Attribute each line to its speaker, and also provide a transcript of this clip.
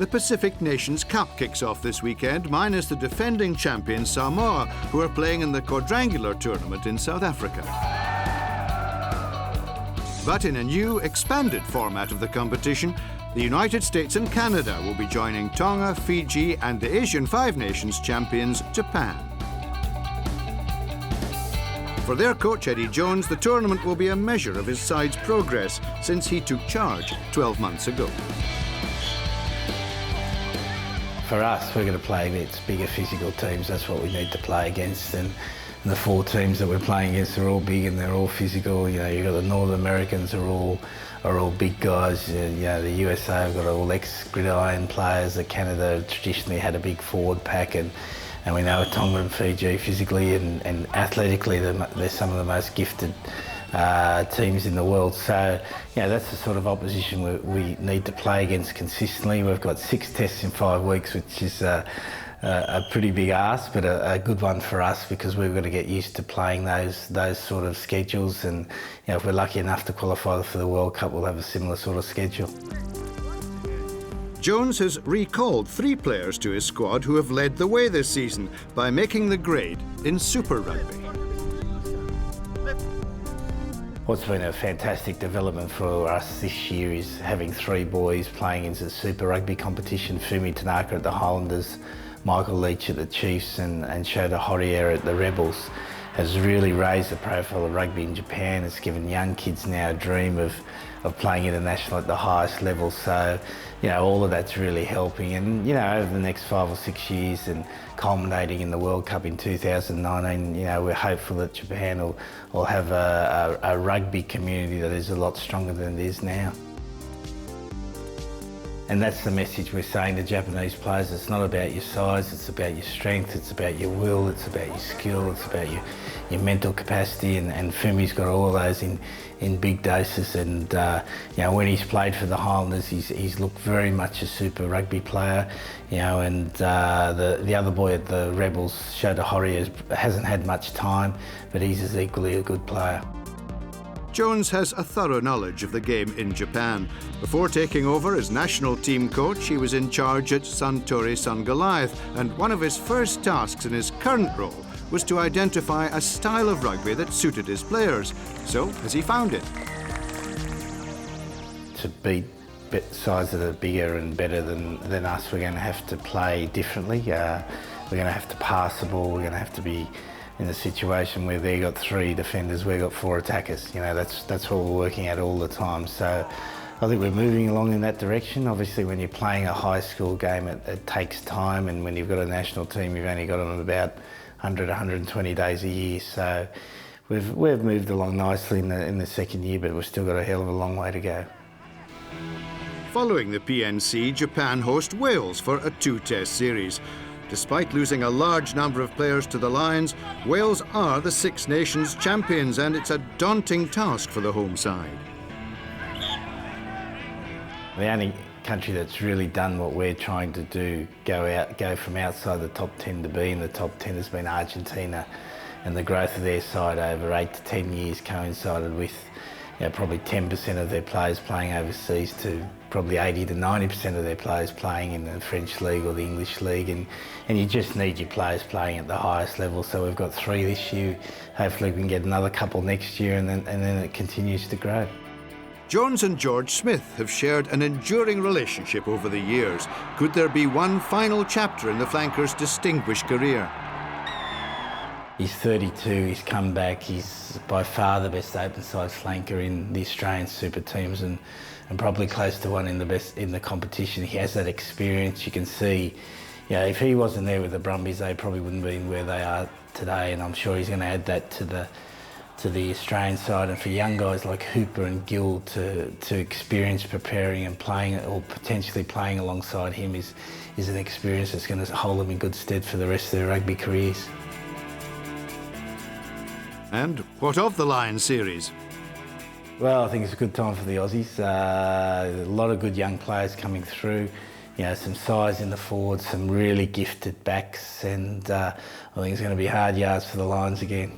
Speaker 1: The Pacific Nations Cup kicks off this weekend, minus the defending champions Samoa, who are playing in the quadrangular tournament in South Africa. But in a new, expanded format of the competition, the United States and Canada will be joining Tonga, Fiji and the Asian Five Nations champions, Japan. For their coach, Eddie Jones, the tournament will be a measure of his side's progress since he took charge 12 months ago.
Speaker 2: For us, we're going to play against bigger physical teams. That's what we need to play against. And the four teams that we're playing against are all big and they're all physical. You know, you've got the North Americans are all big guys. You know, the USA have got all ex-gridiron players. The Canada traditionally had a big forward pack, and we know Tonga and Fiji physically and athletically they're some of the most gifted teams in the world. So, you know, that's the sort of opposition we need to play against consistently. We've got 6 tests in 5 weeks, which is a pretty big ask, but a good one for us because we've got to get used to playing those sort of schedules. And, you know, if we're lucky enough to qualify for the World Cup, we'll have a similar sort of schedule.
Speaker 1: Jones has recalled 3 players to his squad who have led the way this season by making the grade in Super Rugby.
Speaker 2: What's been a fantastic development for us this year is having 3 boys playing in the Super Rugby competition. Fumi Tanaka at the Highlanders, Michael Leach at the Chiefs and Shota Horrier at the Rebels has really raised the profile of rugby in Japan. It's given young kids now a dream of playing international at the highest level. So, you know, all of that's really helping. And, you know, over the next 5 or 6 years and culminating in the World Cup in 2019, you know, we're hopeful that Japan will have a rugby community that is a lot stronger than it is now. And that's the message we're saying to Japanese players. It's not about your size, it's about your strength, it's about your will, it's about your skill, it's about your mental capacity, and Fumi's got all those in big doses. And you know, when he's played for the Highlanders, he's looked very much a Super Rugby player. You know, and the other boy at the Rebels, Shota Horrier, hasn't had much time, but he's as equally a good player.
Speaker 1: Jones has a thorough knowledge of the game in Japan. Before taking over as national team coach, he was in charge at Suntory Sun Goliath, and one of his first tasks in his current role was to identify a style of rugby that suited his players. So, has he found it?
Speaker 2: To beat sides that are bigger and better than us, we're going to have to play differently. We're going to have to pass the ball, we're going to have to be in a situation where they got 3 defenders, we got 4 attackers. You know, that's what we're working at all the time. So I think we're moving along in that direction. Obviously, when you're playing a high school game, it takes time, and when you've got a national team, you've only got them about 100, 120 days a year. So we've moved along nicely in the second year, but we've still got a hell of a long way to go.
Speaker 1: Following the PNC, Japan host Wales for a 2-test series. Despite losing a large number of players to the Lions, Wales are the Six Nations champions, and it's a daunting task for the home side.
Speaker 2: The only country that's really done what we're trying to do, go from outside the top 10 to be in the top 10, has been Argentina, and the growth of their side over 8 to 10 years coincided with, you know, probably 10% of their players playing overseas to probably 80 to 90% of their players playing in the French league or the English league, and you just need your players playing at the highest level. So we've got 3 this year. Hopefully we can get another couple next year, and then it continues to grow.
Speaker 1: Jones and George Smith have shared an enduring relationship over the years. Could there be one final chapter in the flanker's distinguished career?
Speaker 2: He's 32, he's come back, he's by far the best open side flanker in the Australian super teams, and probably close to one in the competition. He has that experience. You can see, you know, if he wasn't there with the Brumbies, they probably wouldn't be where they are today, and I'm sure he's going to add that to the Australian side. And for young guys like Hooper and Gill to experience preparing and playing, or potentially playing alongside him, is an experience that's going to hold them in good stead for the rest of their rugby careers.
Speaker 1: And what of the Lions series?
Speaker 2: Well, I think it's a good time for the Aussies. A lot of good young players coming through. You know, some size in the forwards, some really gifted backs, and I think it's going to be hard yards for the Lions again.